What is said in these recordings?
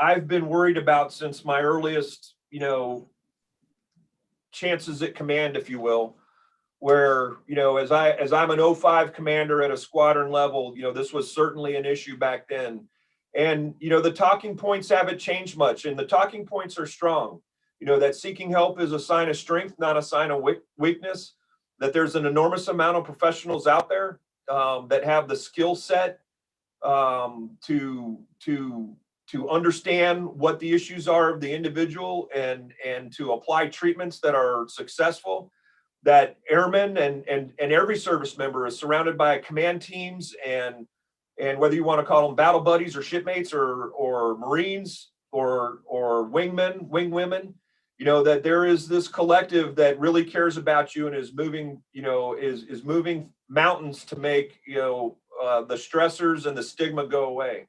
I've been worried about since my earliest, chances at command, if you will, where, as I'm an '05 commander at a squadron level, this was certainly an issue back then. And, the talking points haven't changed much, and the talking points are strong. That seeking help is a sign of strength, not a sign of weakness, that there's an enormous amount of professionals out there that have the skill set to understand what the issues are of the individual and to apply treatments that are successful. That airmen and every service member is surrounded by command teams and whether you want to call them battle buddies or shipmates or Marines or wingmen, wingwomen, that there is this collective that really cares about you and is moving, is moving mountains to make, the stressors and the stigma go away.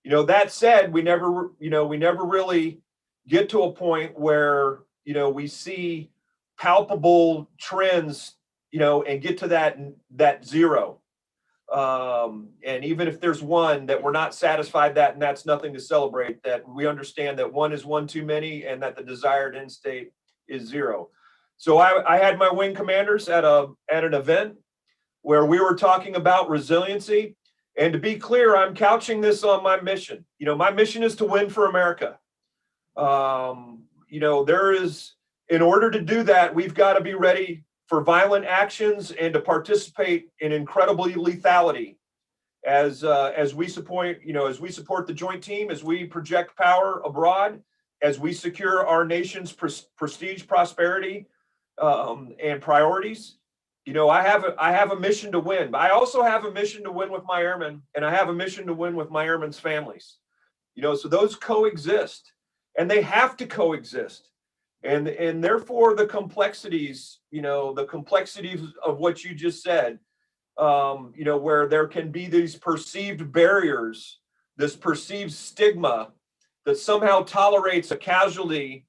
That said, we never really get to a point where, we see palpable trends, and get to that zero. And even if there's one that we're not satisfied and that's nothing to celebrate, that we understand that one is one too many and that the desired end state is zero. So I had my wing commanders at an event where we were talking about resiliency. And to be clear, I'm couching this on my mission. My mission is to win for America. In order to do that, we've got to be ready for violent actions and to participate in incredible lethality as we support, the joint team, as we project power abroad, as we secure our nation's prestige, prosperity, and priorities. I have a mission to win, but I also have a mission to win with my airmen, and I have a mission to win with my airmen's families. So those coexist, and they have to coexist. And therefore the complexities, of what you just said, where there can be these perceived barriers, this perceived stigma that somehow tolerates a casualty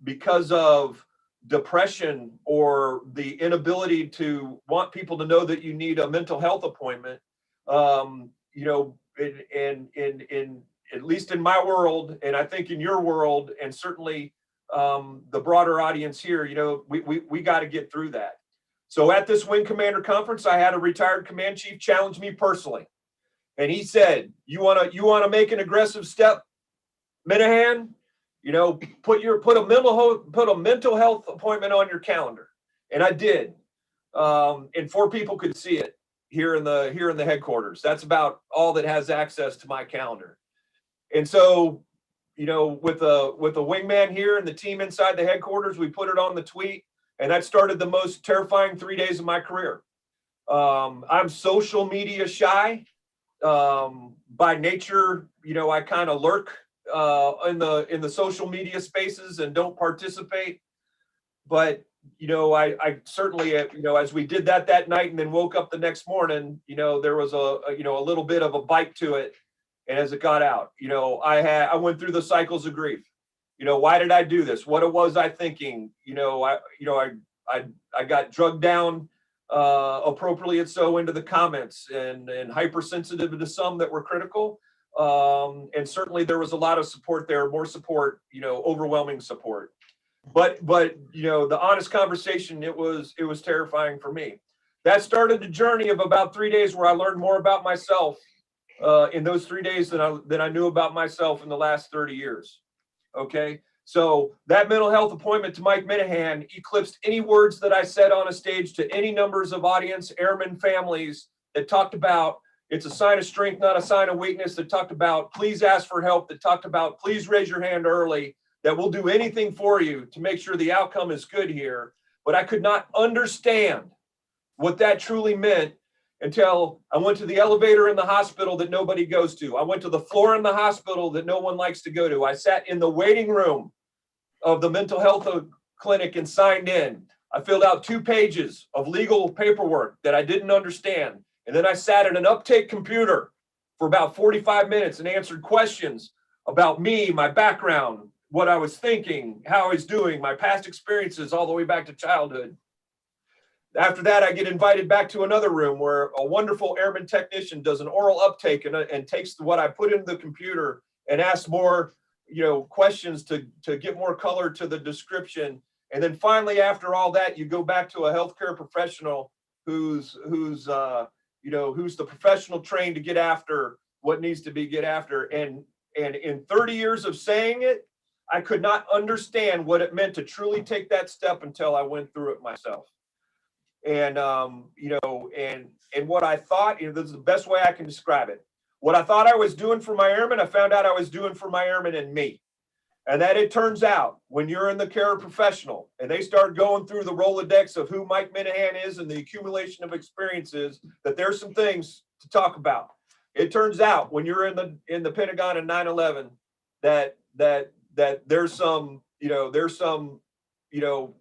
because of depression or the inability to want people to know that you need a mental health appointment. In at least in my world, and I think in your world, and certainly the broader audience here, we got to get through that. So at this Wing Commander Conference, I had a retired command chief challenge me personally, and he said, "You want to make an aggressive step, Minihan? Put a mental health appointment on your calendar." And I did, and 4 people could see it here in the headquarters. That's about all that has access to my calendar. And so, with a wingman here and the team inside the headquarters, we put it on the tweet, and that started the most terrifying 3 days of my career. I'm social media shy by nature. I kind of lurk in the social media spaces and don't participate. But I certainly, as we did that night and then woke up the next morning, there was a little bit of a bite to it. And as it got out, I went through the cycles of grief. Why did I do this? What was I thinking? I got drugged down appropriately and so into the comments and hypersensitive to some that were critical. And certainly there was a lot of support there, more support, overwhelming support. But the honest conversation, it was terrifying for me. That started the journey of about 3 days where I learned more about myself in those 3 days than I knew about myself in the last 30 years. Okay. So that mental health appointment to Mike Minihan eclipsed any words that I said on a stage to any numbers of audience, airmen, families that talked about it's a sign of strength, not a sign of weakness, that talked about please ask for help, that talked about please raise your hand early, that we'll do anything for you to make sure the outcome is good here. But I could not understand what that truly meant until I went to the elevator in the hospital that nobody goes to. I went to the floor in the hospital that no one likes to go to. I sat in the waiting room of the mental health clinic and signed in. I filled out 2 pages of legal paperwork that I didn't understand. And then I sat at an uptake computer for about 45 minutes and answered questions about me, my background, what I was thinking, how I was doing, my past experiences all the way back to childhood. After that, I get invited back to another room where a wonderful airman technician does an oral uptake and takes what I put into the computer and ask more, questions to get more color to the description. And then finally, after all that, you go back to a healthcare professional who's the professional trained to get after what needs to be get after. And in 30 years of saying it, I could not understand what it meant to truly take that step until I went through it myself. And and what I thought, this is the best way I can describe it. What I thought I was doing for my airmen, I found out I was doing for my airmen and me. And that it turns out when you're in the care of professional and they start going through the Rolodex of who Mike Minihan is and the accumulation of experiences, that there's some things to talk about. It turns out when you're in the Pentagon in 9/11 that there's some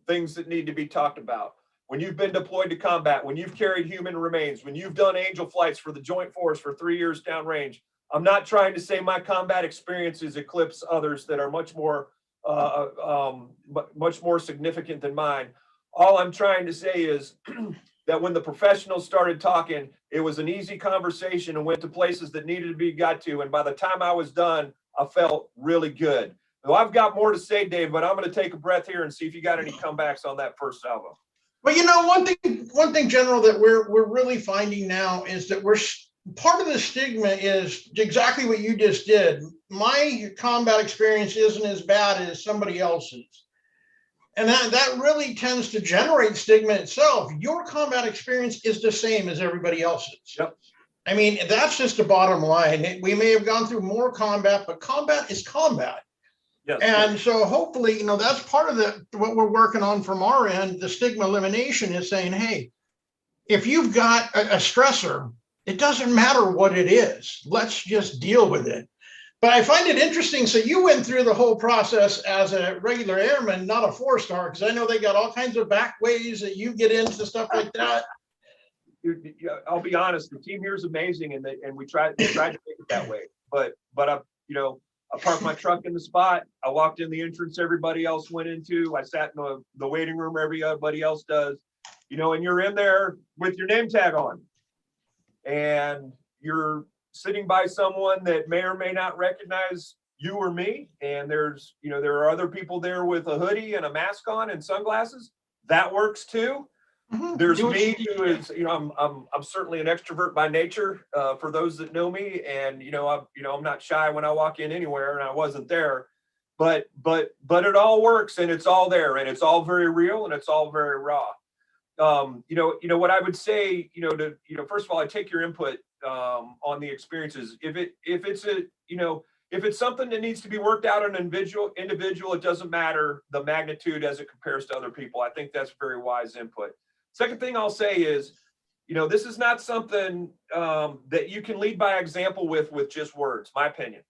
things that need to be talked about. When you've been deployed to combat, when you've carried human remains, when you've done angel flights for the Joint Force for 3 years downrange, I'm not trying to say my combat experiences eclipse others that are much more significant than mine. All I'm trying to say is that when the professionals started talking, it was an easy conversation and went to places that needed to be got to. And by the time I was done, I felt really good. So I've got more to say, Dave, but I'm going to take a breath here and see if you got any comebacks on that first salvo. Well, one thing, General, that we're really finding now is that part of the stigma is exactly what you just did. My combat experience isn't as bad as somebody else's. And that really tends to generate stigma itself. Your combat experience is the same as everybody else's. Yep. I mean, that's just the bottom line. We may have gone through more combat, but combat is combat. Yes. And so hopefully, that's part of what we're working on from our end. The stigma elimination is saying, hey, if you've got a stressor, it doesn't matter what it is. Let's just deal with it. But I find it interesting. So you went through the whole process as a regular airman, not a 4-star, because I know they got all kinds of back ways that you get into stuff like that. I'll be honest, the team here is amazing, and we tried to make it that way. But I parked my truck in the spot. I walked in the entrance everybody else went into. I sat in the waiting room everybody else does. And you're in there with your name tag on, and you're sitting by someone that may or may not recognize you or me. And there are other people there with a hoodie and a mask on and sunglasses. That works too. Mm-hmm. There's me who is, I'm certainly an extrovert by nature, for those that know me, and I'm not shy when I walk in anywhere, and I wasn't there, but it all works, and it's all there, and it's all very real, and it's all very raw. What I would say, first of all, I take your input on the experiences. If it's something that needs to be worked out on an individual, it doesn't matter the magnitude as it compares to other people. I think that's very wise input. Second thing I'll say is, this is not something that you can lead by example with just words, my opinion.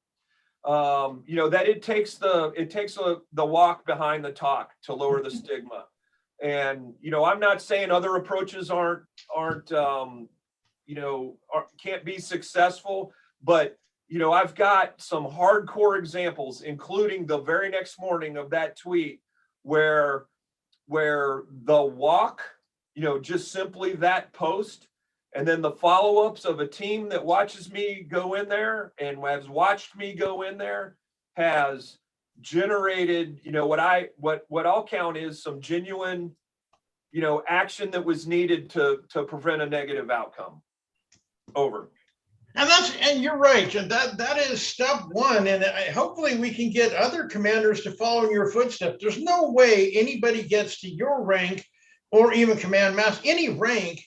That it takes the walk behind the talk to lower the stigma. And, I'm not saying other approaches can't be successful, but, I've got some hardcore examples, including the very next morning of that tweet where the walk, just simply that post, and then the follow-ups of a team that watches me go in there and has watched me go in there has generated, what I'll count is some genuine, action that was needed to prevent a negative outcome. Over. And you're right. And that is step one. And hopefully we can get other commanders to follow in your footsteps. There's no way anybody gets to your rank or even command master, any rank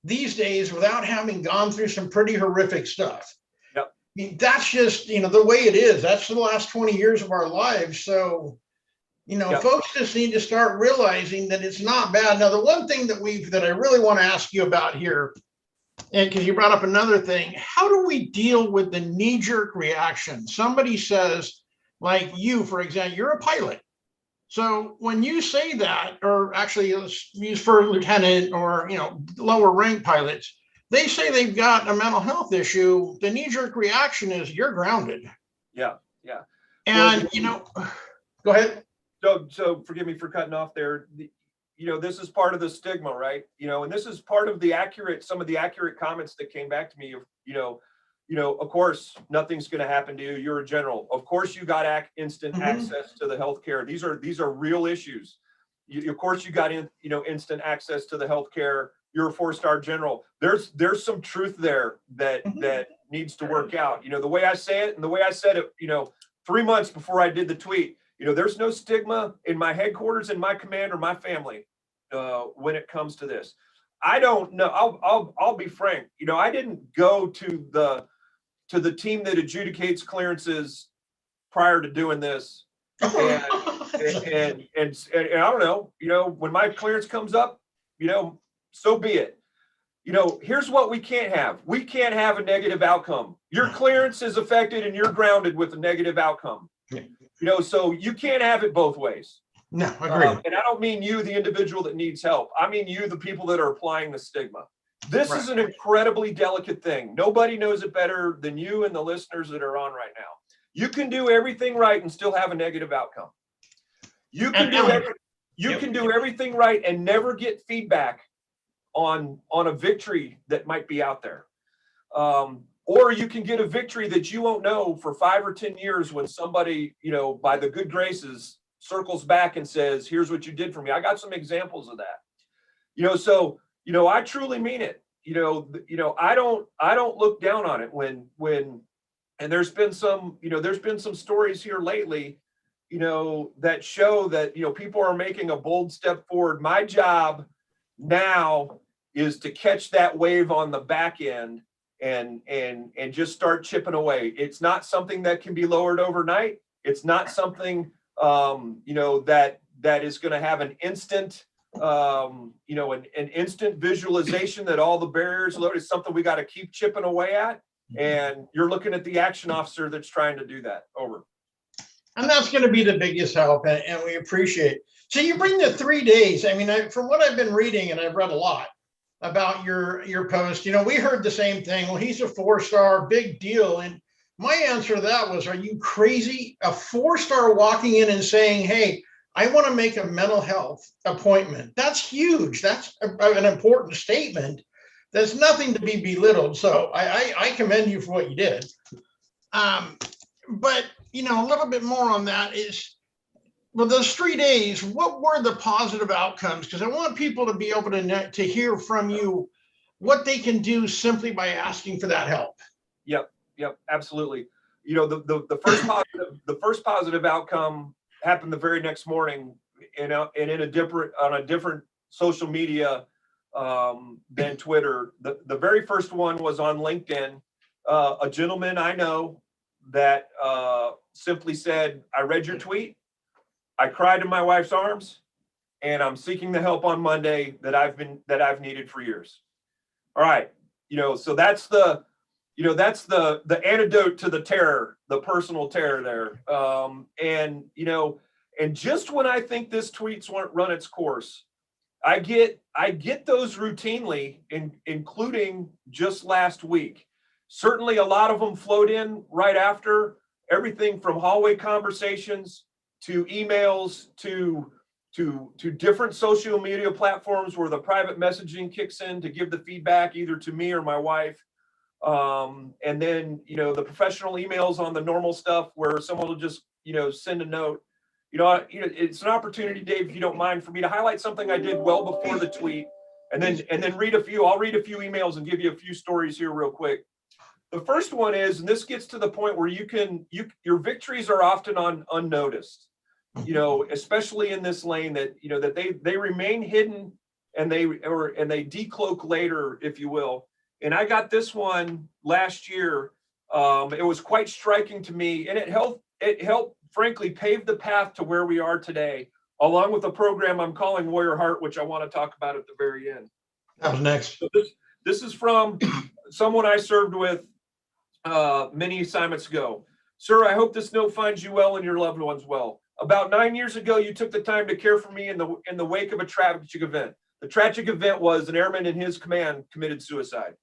these days without having gone through some pretty horrific stuff. Yep. I mean, that's just, the way it is. That's the last 20 years of our lives. So, yep. Folks just need to start realizing that it's not bad. Now, the one thing that I really want to ask you about here, and because you brought up another thing, how do we deal with the knee-jerk reaction? Somebody says, like you, for example, you're a pilot. So when you say that, or actually let's use for lieutenant or, lower rank pilots, they say they've got a mental health issue. The knee-jerk reaction is you're grounded. Yeah. Yeah. And, go ahead. So forgive me for cutting off there. This is part of the stigma, right? And this is part of some of the accurate comments that came back to me. of course, nothing's going to happen to you. You're a general. Of course, you got instant access to the healthcare. These are real issues. Of course, you got instant access to the healthcare. You're a 4-star general. There's some truth there that needs to work out. The way I say it and the way I said it, 3 months before I did the tweet, there's no stigma in my headquarters, in my command, or my family when it comes to this. I don't know. I'll be frank. I didn't go to the team that adjudicates clearances prior to doing this, and I don't know. When my clearance comes up, so be it. Here's what we can't have. We can't have a negative outcome. Your clearance is affected and you're grounded with a negative outcome. So you can't have it both ways. No, agree. And I don't mean you, the individual that needs help. I mean you, the people that are applying the stigma. This is an incredibly delicate thing. Nobody knows it better than you and the listeners that are on right now. You can do everything right and still have a negative outcome. You can do everything right and never get feedback on a victory that might be out there. Or you can get a victory that you won't know for 5 or 10 years when somebody, by the good graces, circles back and says, here's what you did for me. I got some examples of that. So, I truly mean it. I don't look down on it when and there's been some stories here lately, that show that, people are making a bold step forward. My job now is to catch that wave on the back end and just start chipping away. It's not something that can be lowered overnight. It's not something that is going to have an instant an instant visualization that all the barriers load. Is something we got to keep chipping away at. And you're looking at the action officer that's trying to do that. Over. And that's going to be the biggest help, and we appreciate it. So you bring the 3 days. I mean, from what I've been reading, and I've read a lot about your post, we heard the same thing. Well, he's a 4-star, big deal. And my answer to that was, are you crazy? A 4-star walking in and saying, hey, I want to make a mental health appointment. That's huge. That's an important statement. There's nothing to be belittled. So I commend you for what you did. But, a little bit more on that is, well, those 3 days, what were the positive outcomes? Because I want people to be able to hear from you what they can do simply by asking for that help. Yep, absolutely. The first positive outcome happened the very next morning, and on a different social media than Twitter. The very first one was on LinkedIn. A gentleman I know that simply said, I read your tweet, I cried in my wife's arms, and I'm seeking the help on Monday that I've needed for years. All right. So that's the antidote to the terror, the personal terror there. And just when I think this tweet's run its course, I get those routinely, including just last week. Certainly a lot of them flowed in right after, everything from hallway conversations to emails to different social media platforms where the private messaging kicks in to give the feedback either to me or my wife. And then, the professional emails on the normal stuff where someone will just, send a note. It's an opportunity, Dave, if you don't mind, for me to highlight something I did well before the tweet, and then read a few. I'll read a few emails and give you a few stories here real quick. The first one is, and this gets to the point where your victories are often unnoticed, especially in this lane that, that they remain hidden and they decloak later, if you will. And I got this one last year. It was quite striking to me, and it helped frankly pave the path to where we are today, along with a program I'm calling Warrior Heart, which I want to talk about at the very end. That was next. So this is from someone I served with many assignments ago. Sir, I hope this note finds you well and your loved ones well. About 9 years ago, you took the time to care for me in the wake of a tragic event. The tragic event was an airman in his command committed suicide.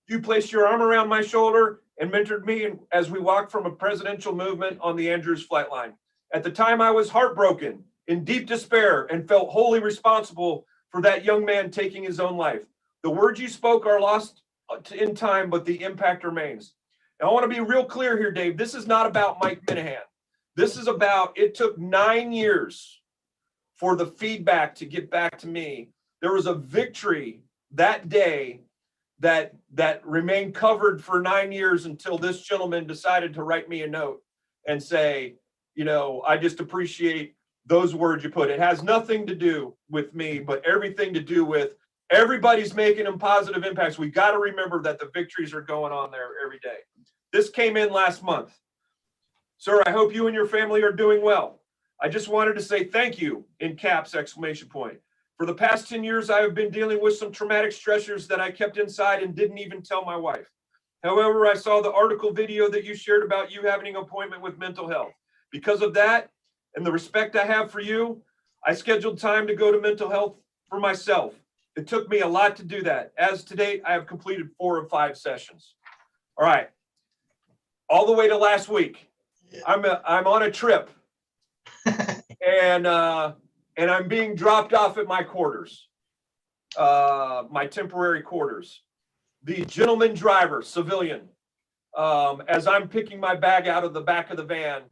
You placed your arm around my shoulder and mentored me as we walked from a presidential movement on the Andrews flight line. At the time, I was heartbroken, in deep despair, and felt wholly responsible for that young man taking his own life. The words you spoke are lost in time, but the impact remains. And I want to be real clear here, Dave. This is not about Mike Minihan. This is about, it took 9 years for the feedback to get back to me. There was a victory that day that remained covered for 9 years until this gentleman decided to write me a note and say, I just appreciate those words you put. It has nothing to do with me, but everything to do with everybody's making them positive impacts. We got to remember that the victories are going on there every day. This came in last month. Sir, I hope you and your family are doing well. I just wanted to say thank you, in caps, exclamation point. For the past 10 years, I have been dealing with some traumatic stressors that I kept inside and didn't even tell my wife. However, I saw the article video that you shared about you having an appointment with mental health. Because of that and the respect I have for you, I scheduled time to go to mental health for myself. It took me a lot to do that. As to date, I have completed 4 of 5 sessions. All right. All the way to last week. I'm on a trip and I'm being dropped off at my quarters, my temporary quarters. The gentleman driver, civilian, as I'm picking my bag out of the back of the van,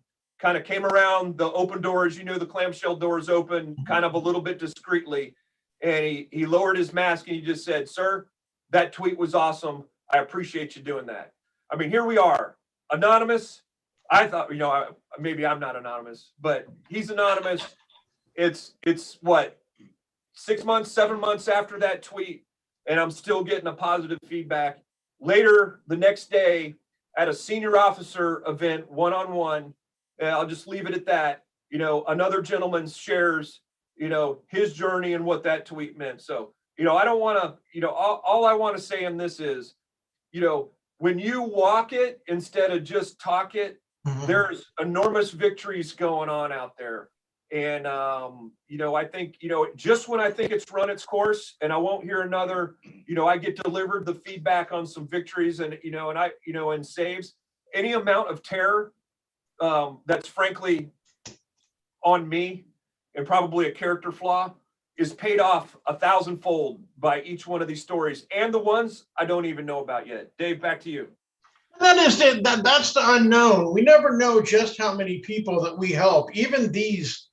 kind of came around the open doors, the clamshell doors open kind of a little bit discreetly. And he lowered his mask and he just said, "Sir, that tweet was awesome. I appreciate you doing that." I mean, here we are, anonymous. I thought, maybe I'm not anonymous, but he's anonymous. It's what, 6 months, 7 months after that tweet, and I'm still getting a positive feedback. Later, the next day, at a senior officer event, one-on-one, and I'll just leave it at that. Another gentleman shares, his journey and what that tweet meant. So, I don't want to, all I want to say in this is, when you walk it instead of just talk it, there's enormous victories going on out there. And, I think, just when I think it's run its course and I won't hear another, I get delivered the feedback on some victories and, and saves. Any amount of terror that's frankly on me and probably a character flaw is paid off 1,000-fold by each one of these stories and the ones I don't even know about yet. Dave, back to you. That's the unknown. We never know just how many people that we help. Even these,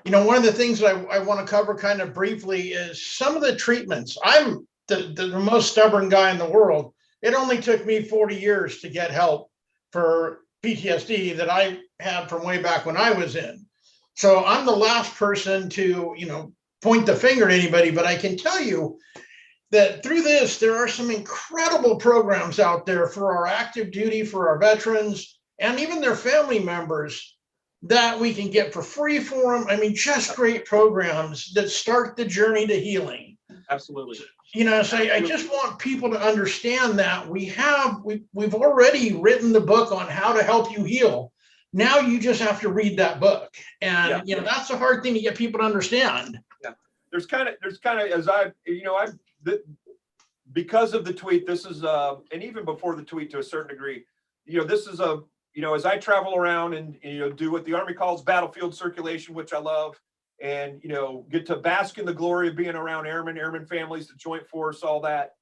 one of the things that I want to cover kind of briefly is some of the treatments. I'm the most stubborn guy in the world. It only took me 40 years to get help for PTSD that I had from way back when I was in. So I'm the last person to, point the finger at anybody, but I can tell you that through this, there are some incredible programs out there for our active duty, for our veterans, and even their family members that we can get for free for them. I mean, just great programs that start the journey to healing. Absolutely. So I just want people to understand that we've already written the book on how to help you heal. Now you just have to read that book. And, that's a hard thing to get people to understand. Yeah. There's kind of, as because of the tweet, this is, and even before the tweet to a certain degree, this is as I travel around and, do what the Army calls battlefield circulation, which I love, and, get to bask in the glory of being around airmen families, the Joint Force, all that.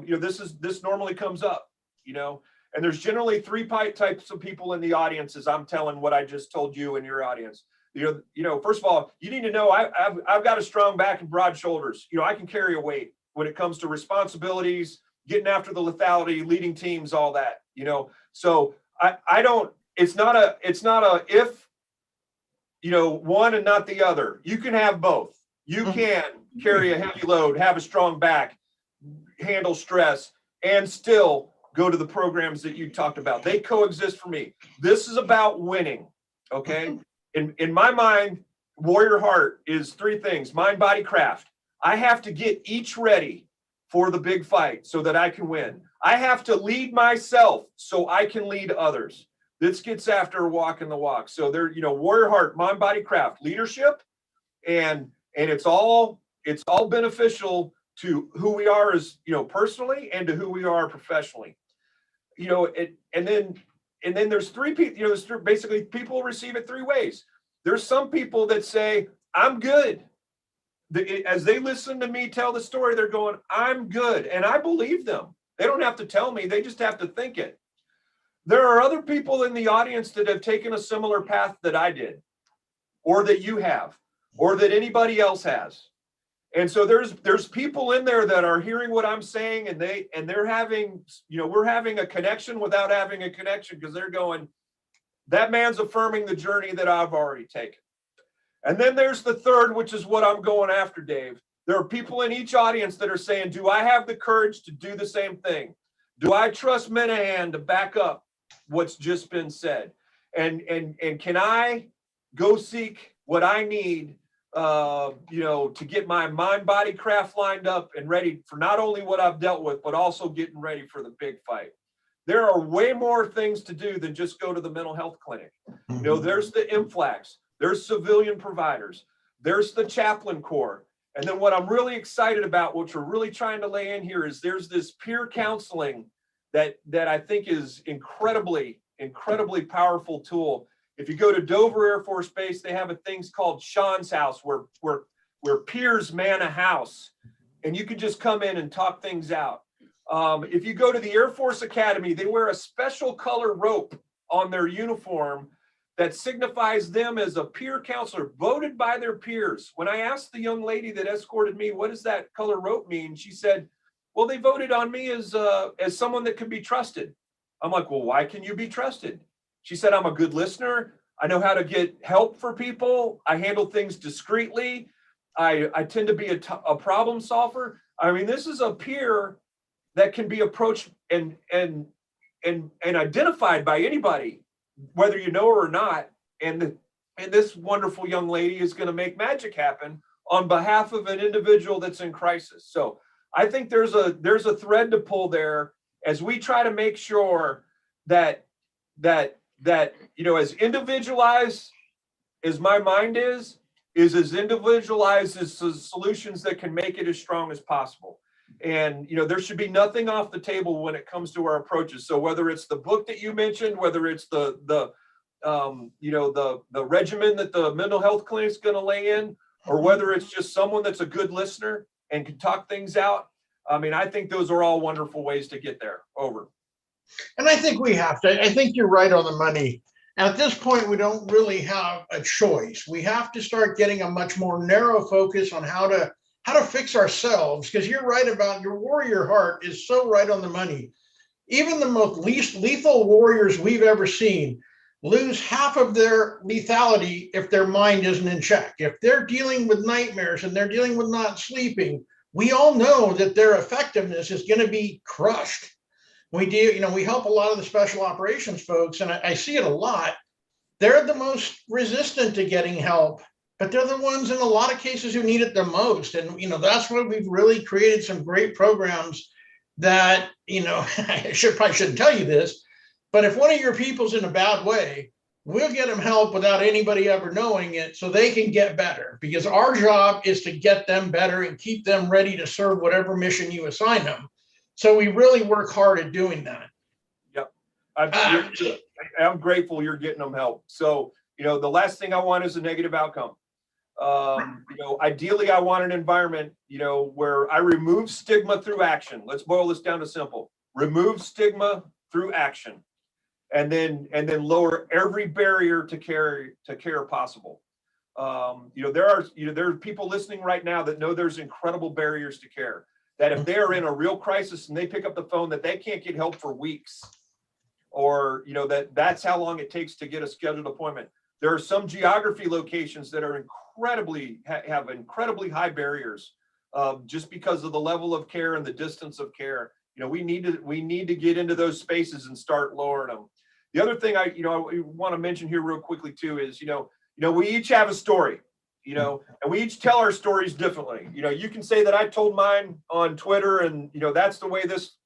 This normally comes up, and there's generally 3 types of people in the audience as I'm telling what I just told you and your audience. First of all, you need to know I've got a strong back and broad shoulders. I can carry a weight when it comes to responsibilities, getting after the lethality, leading teams, all that, So I don't, it's not a if, one and not the other. You can have both. You can carry a heavy load, have a strong back, handle stress, and still go to the programs that you talked about. They coexist for me. This is about winning. Okay. In my mind, warrior heart is 3 things: mind, body, craft. I have to get each ready for the big fight so that I can win. I have to lead myself so I can lead others. This gets after walking the walk. So there, warrior heart, mind, body, craft, leadership, and it's all beneficial to who we are as, personally, and to who we are professionally. And then there's 3 people, there's basically people receive it 3 ways. There's some people that say, "I'm good." As they listen to me tell the story, they're going, "I'm good." And I believe them. They don't have to tell me. They just have to think it. there are other people in the audience that have taken a similar path that I did, or that you have, or that anybody else has. And so there's people in there that are hearing what I'm saying, and they're having, we're having a connection without having a connection, because they're going, that man's affirming the journey that I've already taken. And then there's the third, which is what I'm going after, Dave. There are people in each audience that are saying, do I have the courage to do the same thing? Do I trust Minihan to back up what's just been said? And can I go seek what I need, to get my mind, body, craft lined up and ready for not only what I've dealt with, but also getting ready for the big fight. There are way more things to do than just go to the mental health clinic. There's the MFLACs, there's civilian providers, there's the chaplain corps. And then what I'm really excited about, which we're really trying to lay in here, is there's this peer counseling that I think is incredibly powerful tool. If you go to Dover Air Force Base, they have a thing called Sean's House, where peers man a house, and you can just come in and talk things out. If you go to the Air Force Academy, they wear a special color rope on their uniform that signifies them as a peer counselor, voted by their peers. When I asked the young lady that escorted me, what does that color rope mean? She said, well, they voted on me as someone that can be trusted. I'm like, well, why can you be trusted? She said, I'm a good listener. I know how to get help for people. I handle things discreetly. I tend to be a problem solver. I mean, this is a peer that can be approached and identified by anybody, whether you know her or not. And this wonderful young lady is going to make magic happen on behalf of an individual that's in crisis. So I think there's a thread to pull there as we try to make sure that as individualized as my mind is as individualized as the solutions that can make it as strong as possible. And there should be nothing off the table when it comes to our approaches. So whether it's the book that you mentioned, whether it's the regimen that the mental health clinic is going to lay in, or whether it's just someone that's a good listener and can talk things out, I mean, I think those are all wonderful ways to get there. Over. And I think we have to. I think you're right on the money. At this point, we don't really have a choice. We have to start getting a much more narrow focus on how to fix ourselves, because you're right about your warrior heart is so right on the money. Even the most least lethal warriors we've ever seen lose half of their lethality if their mind isn't in check. If they're dealing with nightmares and they're dealing with not sleeping, we all know that their effectiveness is going to be crushed. We do, we help a lot of the special operations folks, and I see it a lot. They're the most resistant to getting help, but they're the ones in a lot of cases who need it the most. And, that's why we've really created some great programs that, I probably shouldn't tell you this, but if one of your people's in a bad way, we'll get them help without anybody ever knowing it so they can get better, because our job is to get them better and keep them ready to serve whatever mission you assign them. So we really work hard at doing that. Yep. I'm grateful you're getting them help. So, the last thing I want is a negative outcome. Ideally, I want an environment, where I remove stigma through action. Let's boil this down to simple. Remove stigma through action, and then lower every barrier to care possible. There are people listening right now that know there's incredible barriers to care, that if they are in a real crisis and they pick up the phone, that they can't get help for weeks, or that's how long it takes to get a scheduled appointment. There are some geography locations that are have incredibly high barriers, just because of the level of care and the distance of care. We need to get into those spaces and start lowering them. The other thing I want to mention here real quickly too is, we each have a story, and we each tell our stories differently. You can say that I told mine on Twitter, and that's the way this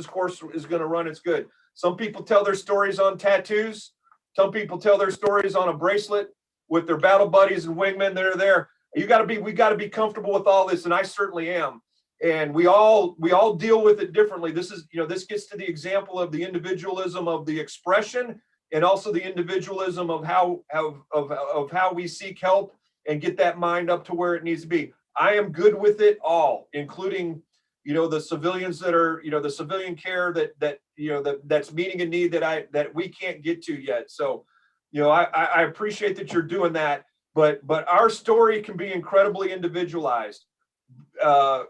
course is going to run. It's good. Some people tell their stories on tattoos. Some people tell their stories on a bracelet with their battle buddies and wingmen that are there. We got to be comfortable with all this, and I certainly am. And we all deal with it differently. This is, this gets to the example of the individualism of the expression, and also the individualism of how we seek help and get that mind up to where it needs to be. I am good with it all, including, the civilians that are, the civilian care that that's meeting a need that we can't get to yet. So, I appreciate that you're doing that, but our story can be incredibly individualized, as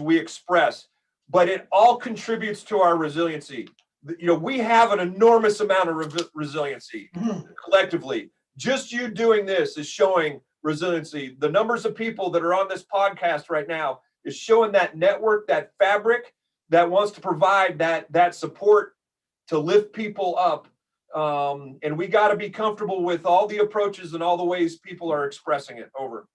we express, but it all contributes to our resiliency. We have an enormous amount of resiliency collectively. Just you doing this is showing resiliency. The numbers of people that are on this podcast right now is showing that network, that fabric that wants to provide that support to lift people up. And we got to be comfortable with all the approaches and all the ways people are expressing it. Over.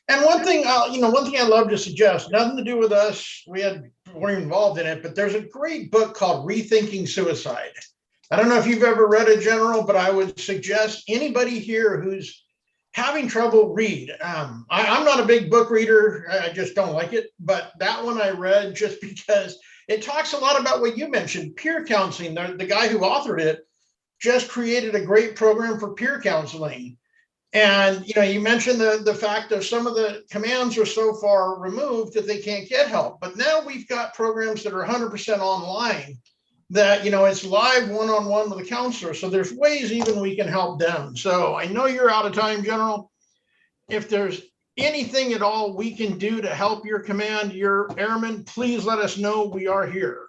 And one thing I love to suggest, nothing to do with us, weren't involved in it, but there's a great book called Rethinking Suicide. I don't know if you've ever read it, General, but I would suggest anybody here who's having trouble read. I'm not a big book reader. I just don't like it. But that one I read just because it talks a lot about what you mentioned, peer counseling. The guy who authored it just created a great program for peer counseling. And, you mentioned the fact that some of the commands are so far removed that they can't get help. But now we've got programs that are 100% online that, it's live one-on-one with a counselor. So there's ways even we can help them. So I know you're out of time, General. If there's anything at all we can do to help your command, your airmen, please let us know. We are here.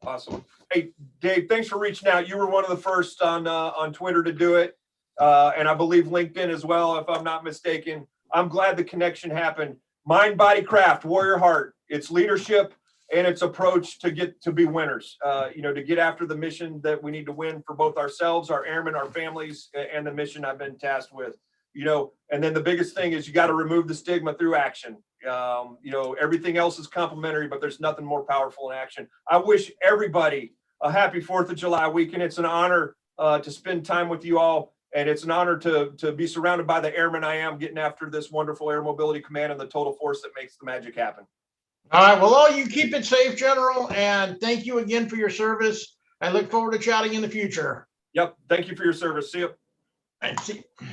Awesome. Hey, Dave, thanks for reaching out. You were one of the first on Twitter to do it. And I believe LinkedIn as well, if I'm not mistaken. I'm glad the connection happened. Mind, body, craft, warrior heart. It's leadership and its approach to get to be winners, to get after the mission that we need to win for both ourselves, our airmen, our families, and the mission I've been tasked with. And then the biggest thing is you got to remove the stigma through action. Everything else is complementary, but there's nothing more powerful in action. I wish everybody a happy 4th of July weekend. It's an honor to spend time with you all. And it's an honor to be surrounded by the airmen I am, getting after this wonderful Air Mobility Command and the total force that makes the magic happen. All right. Well, all you keep it safe, General. And thank you again for your service. I look forward to chatting in the future. Yep. Thank you for your service. See you. And see you.